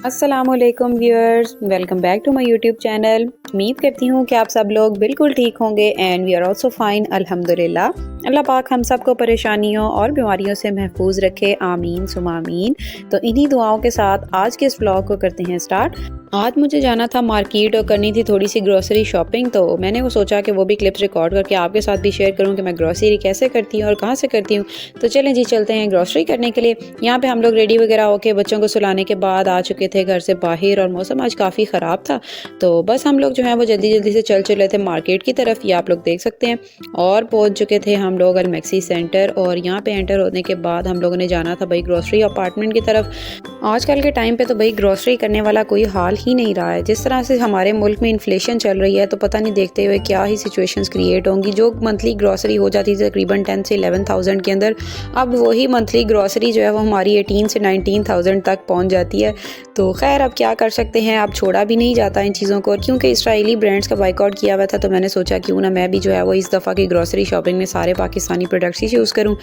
अस्सलामुअलैकुम viewers, welcome back to my YouTube channel. उम्मीद करती हूँ कि आप सब लोग बिल्कुल ठीक होंगे and we are also fine अल्हम्दुलिल्लाह। अल्लाह पाक हम सबको परेशानियों और बीमारियों से महफूज रखे, आमीन सुमा आमीन। तो इन्हीं दुआओं के साथ आज के इस व्लॉग को करते हैं स्टार्ट। आज मुझे जाना था मार्केट और करनी थी थोड़ी सी ग्रोसरी शॉपिंग, तो मैंने वो सोचा कि वो भी क्लिप्स रिकॉर्ड करके आपके साथ भी शेयर करूँ कि मैं ग्रोसरी कैसे करती हूँ और कहाँ से करती हूँ। तो चलें जी, चलते हैं ग्रोसरी करने के लिए। यहाँ पे हम लोग रेडी वगैरह होके बच्चों को सुलाने के बाद आ चुके थे घर से बाहर और मौसम आज काफ़ी ख़राब था, तो बस हम लोग जो है वो जल्दी जल्दी से चल चले थे मार्केट की तरफ, ये आप लोग देख सकते हैं। और पहुँच चुके थे हम लोग अलमैक्सी सेंटर और यहाँ पे एंटर होने के बाद हम लोगों ने जाना था भाई ग्रोसरी अपार्टमेंट की तरफ। आजकल के टाइम पे तो भाई ग्रोसरी करने वाला कोई हाल ही नहीं रहा है। जिस तरह से हमारे मुल्क में इन्फ्लेशन चल रही है तो पता नहीं देखते हुए क्या ही सिचुएशंस क्रिएट होंगी। जो मंथली ग्रोसरी हो जाती थी तकरीबन 10 से 11,000 के अंदर, अब वही मंथली ग्रोसरी जो है वो हमारी 18 से 19,000 तक पहुंच जाती है। तो खैर अब क्या कर सकते हैं, अब छोड़ा भी नहीं जाता इन चीज़ों को। और क्योंकि इसराइली ब्रांड्स का बाइकआउट किया हुआ था तो मैंने सोचा क्यों ना मैं भी जो है वो इस दफ़ा की ग्रोसरी शॉपिंग में सारे पाकिस्तानी प्रोडक्ट्स ही यूज़ करूँ।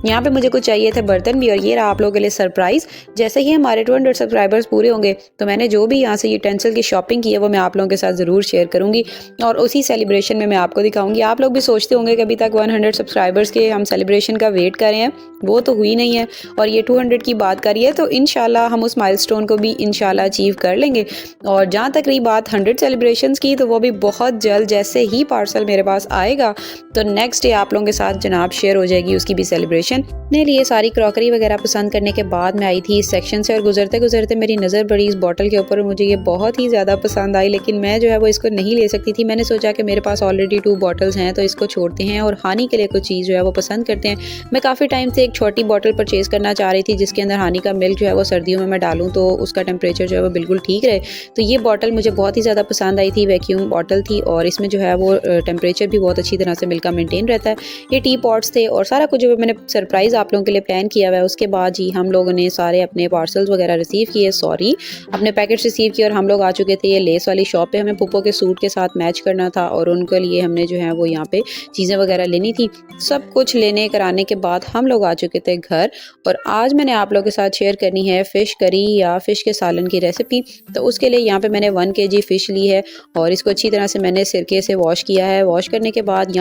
यहाँ पे मुझे कुछ चाहिए थे बर्तन भी, और ये रहा आप लोगों के लिए सरप्राइज़। जैसे ही हमारे 200 सब्सक्राइबर्स पूरे होंगे तो मैंने जो भी यहाँ से यूटेंसिल की शॉपिंग की है वो मैं आप लोगों के साथ ज़रूर शेयर करूँगी और उसी सेलिब्रेशन में मैं आपको दिखाऊंगी। आप लोग भी सोचते होंगे कि अभी तक 100 सब्सक्राइबर्स के हम सेलिब्रेशन का वेट कर रहे हैं, वो तो हुई नहीं है और ये 200 की बात करी है, तो इंशाल्लाह हम उस माइलस्टोन को भी इंशाल्लाह अचीव कर लेंगे। और जहाँ तक रही बात 100 सेलिब्रेशंस की, तो वो भी बहुत जल्द, जैसे ही पार्सल मेरे पास आएगा तो नेक्स्ट डे आप लोगों के साथ जनाब शेयर हो जाएगी उसकी भी सेलिब्रेशन। अपने लिए सारी क्रॉकरी वगैरह पसंद करने के बाद मैं आई थी इस सेक्शन से और गुजरते गुजरते मेरी नज़र पड़ी इस बॉटल के ऊपर। मुझे ये बहुत ही ज़्यादा पसंद आई, लेकिन मैं जो है वो इसको नहीं ले सकती थी। मैंने सोचा कि मेरे पास ऑलरेडी 2 बॉटल्स हैं तो इसको छोड़ते हैं और हानी के लिए कुछ चीज़ जो है वो पसंद करते हैं। मैं काफ़ी टाइम से एक छोटी बॉटल परचेज़ करना चाह रही थी जिसके अंदर हानी का मिल्क जो है वो सर्दियों में मैं डालूँ तो उसका टेम्परेचर जो है वो बिल्कुल ठीक रहे। तो ये बॉटल मुझे बहुत ही ज़्यादा पसंद आई थी, वैक्यूम बॉटल थी और इसमें जो है वो टेम्परेचर भी बहुत अच्छी तरह से मिल्क का मेंटेन रहता है। ये टी पॉट्स थे और सारा कुछ जो मैंने सरप्राइज़ आप लोगों के लिए प्लान किया हुआ है। उसके बाद जी हम लोगों ने सारे अपने पार्सल्स वगैरह रिसीव किए, अपने पैकेट्स रिसीव किए और हम लोग आ चुके थे ये लेस वाली शॉप पे। हमें पुप्पो के सूट के साथ मैच करना था और उनके लिए हमने जो है वो यहाँ पे चीज़ें वगैरह लेनी थी। सब कुछ लेने कराने के बाद हम लोग आ चुके थे घर और आज मैंने आप लोगों के साथ शेयर करनी है फ़िश करी या फ़िश के सालन की रेसिपी। तो उसके लिए यहाँ पे मैंने 1 kg फ़िश ली है और इसको अच्छी तरह से मैंने सिरके से वॉश किया है। वॉश करने के बाद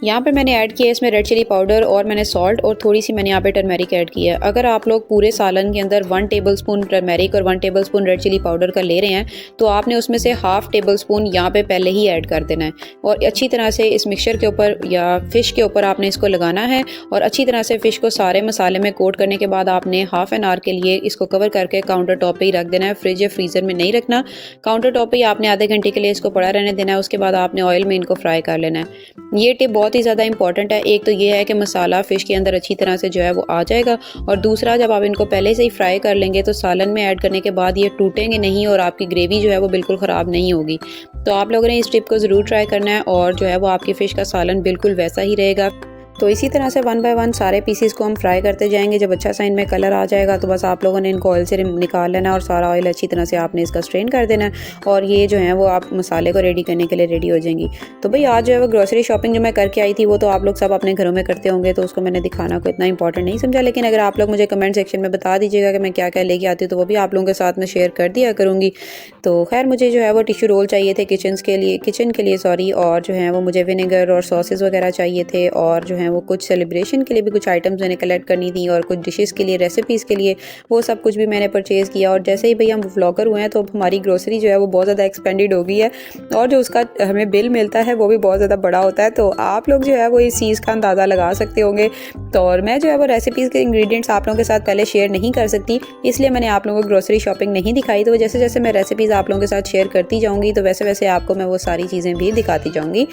यहाँ पे मैंने ऐड किया है इसमें रेड चिली पाउडर और मैंने सॉल्ट और थोड़ी सी मैंने यहाँ पे टर्मेरिक ऐड किया है। अगर आप लोग पूरे सालन के अंदर 1 टेबलस्पून टर्मेरिक और 1 टेबलस्पून रेड चिली पाउडर का ले रहे हैं तो आपने उसमें से हाफ टेबलस्पून यहाँ पे पहले ही ऐड कर देना है और अच्छी तरह से इस मिक्सचर के ऊपर या फ़िश के ऊपर आपने इसको लगाना है और अच्छी तरह से फ़िश को सारे मसाले में कोट करने के बाद आपने हाफ एन आवर के लिए इसको कवर करके काउंटर टॉप पर ही रख देना है। फ्रिज या फ्रीज़र में नहीं रखना, काउंटर टॉप पर ही आपने आधे घंटे के लिए इसको पड़ा रहने देना है। उसके बाद आपने ऑयल में इनको फ्राई कर लेना है। ये टिप बहुत ही ज़्यादा इंपॉर्टेंट है। एक तो ये है कि मसाला फ़िश के अंदर अच्छी तरह से जो है वो आ जाएगा और दूसरा जब आप इनको पहले से ही फ्राई कर लेंगे तो सालन में ऐड करने के बाद ये टूटेंगे नहीं और आपकी ग्रेवी जो है वो बिल्कुल ख़राब नहीं होगी। तो आप लोगों ने इस टिप को ज़रूर ट्राई करना है और जो है वो आपकी फ़िश का सालन बिल्कुल वैसा ही रहेगा। तो इसी तरह से 1 बाय 1 सारे पीसीस को हम फ्राई करते जाएंगे। जब अच्छा सा इनमें कलर आ जाएगा तो बस आप लोगों ने इनको ऑयल से निकाल लेना और सारा ऑयल अच्छी तरह से आपने इसका स्ट्रेन कर देना है और ये जो है वो आप मसाले को रेडी करने के लिए रेडी हो जाएंगी। तो भाई आज जो है वो ग्रोसरी शॉपिंग जो मैं करके आई थी वो तो आप लोग सब अपने घरों में करते होंगे तो उसको मैंने दिखाना को इतना इंपॉर्टेंट नहीं समझा, लेकिन अगर आप लोग मुझे कमेंट सेक्शन में बता दीजिएगा कि मैं क्या क्या लेके आती हूँ तो वो भी आप लोगों के साथ में शेयर कर दिया करूँगी। तो खैर मुझे जो है वो टिश्यू रोल चाहिए थे किचन के लिए और जो है वो मुझे विनेगर और सॉसेस वगैरह चाहिए थे और जो है वो कुछ सेलिब्रेशन के लिए भी कुछ आइटम्स मैंने कलेक्ट करनी थी और कुछ डिशेस के लिए, रेसिपीज़ के लिए, वो सब कुछ भी मैंने परचेज़ किया। और जैसे ही भैया हम व्लॉगर हुए हैं तो हमारी ग्रोसरी जो है वो बहुत ज़्यादा एक्सपेंडेड हो गई है और जो उसका हमें बिल मिलता है वो भी बहुत ज़्यादा बड़ा होता है। तो आप लोग जो है वो इस चीज़ का अंदाज़ा लगा सकते होंगे। तो और मैं जो है वो रेसिपीज़ के इंग्रेडिएंट्स आप लोगों के साथ पहले शेयर नहीं कर सकती, इसलिए मैंने आप लोगों को ग्रोसरी शॉपिंग नहीं दिखाई। तो जैसे जैसे मैं रेसिपीज़ आप लोगों के साथ शेयर करती जाऊँगी तो वैसे वैसे आपको मैं वो सारी चीज़ें भी दिखाती जाऊँगी।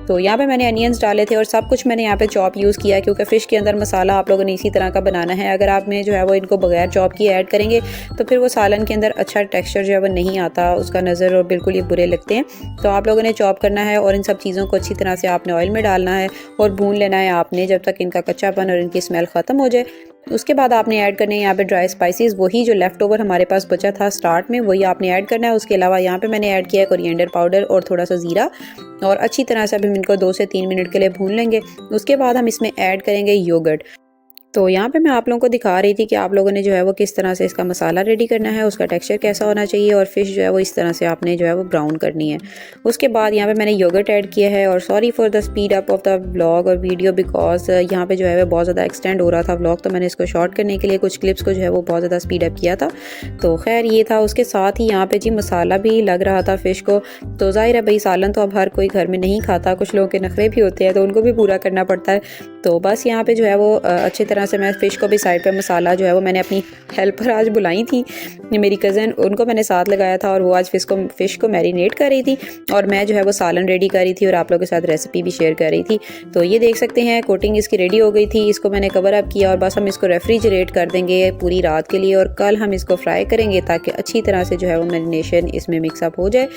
तो यहाँ पे मैंने अनियंस डाले थे और सब कुछ मैंने यहाँ पे चॉप यूज़ किया क्योंकि फ़िश के अंदर मसाला आप लोगों ने इसी तरह का बनाना है। अगर आप में जो है वो इनको बगैर चॉप किए ऐड करेंगे तो फिर वो सालन के अंदर अच्छा टेक्सचर जो है वो नहीं आता, उसका नज़र और बिल्कुल ये बुरे लगते हैं। तो आप लोगों ने चॉप करना है और इन सब चीज़ों को अच्छी तरह से आपने ऑयल में डालना है और भून लेना है आपने जब तक इनका कच्चापन और इनकी स्मेल ख़त्म हो जाए। उसके बाद आपने ऐड करने हैं यहाँ पे ड्राई स्पाइसेस, वही जो लेफ़्ट ओवर हमारे पास बचा था स्टार्ट में वही आपने ऐड करना है। उसके अलावा यहाँ पे मैंने ऐड किया है कोरिएंडर पाउडर और थोड़ा सा ज़ीरा और अच्छी तरह से अब हम इनको 2 से 3 मिनट के लिए भून लेंगे। उसके बाद हम इसमें ऐड करेंगे योगर्ट। तो यहाँ पे मैं आप लोगों को दिखा रही थी कि आप लोगों ने जो है वो किस तरह से इसका मसाला रेडी करना है, उसका टेक्सचर कैसा होना चाहिए और फ़िश जो है वो इस तरह से आपने जो है वो ब्राउन करनी है। उसके बाद यहाँ पे मैंने योगर्ट ऐड किया है और sorry for the speed up of the vlog और वीडियो बिकॉज यहाँ पे जो है वो बहुत ज़्यादा एक्सटेंड हो रहा था व्लॉग, तो मैंने इसको शॉर्ट करने के लिए कुछ क्लिप्स को जो है वो बहुत ज़्यादा स्पीड अप किया था। तो खैर ये था। उसके साथ ही यहाँ पे जी मसाला भी लग रहा था फ़िश को। तो ज़ाहिर है भाई सालन तो अब हर कोई घर में नहीं खाता, कुछ लोगों के नखरे भी होते हैं तो उनको भी पूरा करना पड़ता है। तो बस यहाँ पे जो है वो अच्छी तरह से मैं फ़िश को भी साइड पे मसाला जो है वो मैंने अपनी हेल्पर आज बुलाई थी मेरी कज़न, उनको मैंने साथ लगाया था और वो आज फ़िश को मैरिनेट कर रही थी और मैं जो है वो सालन रेडी कर रही थी और आप लोगों के साथ रेसिपी भी शेयर कर रही थी। तो ये देख सकते हैं कोटिंग इसकी रेडी हो गई थी, इसको मैंने कवर अप किया और बस हम इसको रेफ्रिजरेट कर देंगे पूरी रात के लिए और कल हम इसको फ्राई करेंगे ताकि अच्छी तरह से जो है वो मैरिनेशन इसमें मिक्सअप हो जाए।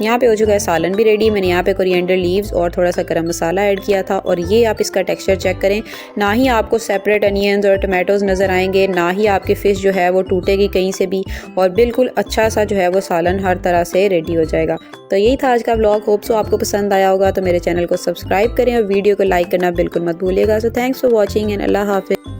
यहाँ पे हो चुका है सालन भी रेडी। मैंने यहाँ पे कोरिएंडर लीव्स और थोड़ा सा गरम मसाला ऐड किया था और ये आप इसका टेक्सचर चेक करें, ना ही आपको सेपरेट अनियंस और टमाटोज़ नज़र आएंगे, ना ही आपकी फ़िश जो है वो टूटेगी कहीं से भी और बिल्कुल अच्छा सा जो है वो सालन हर तरह से रेडी हो जाएगा। तो यही था आज का व्लॉग। होप सो आपको पसंद आया होगा। तो मेरे चैनल को सब्सक्राइब करें और वीडियो को लाइक करना बिल्कुल मत भूलिएगा। So thanks for watching and अल्लाह हाफिज़।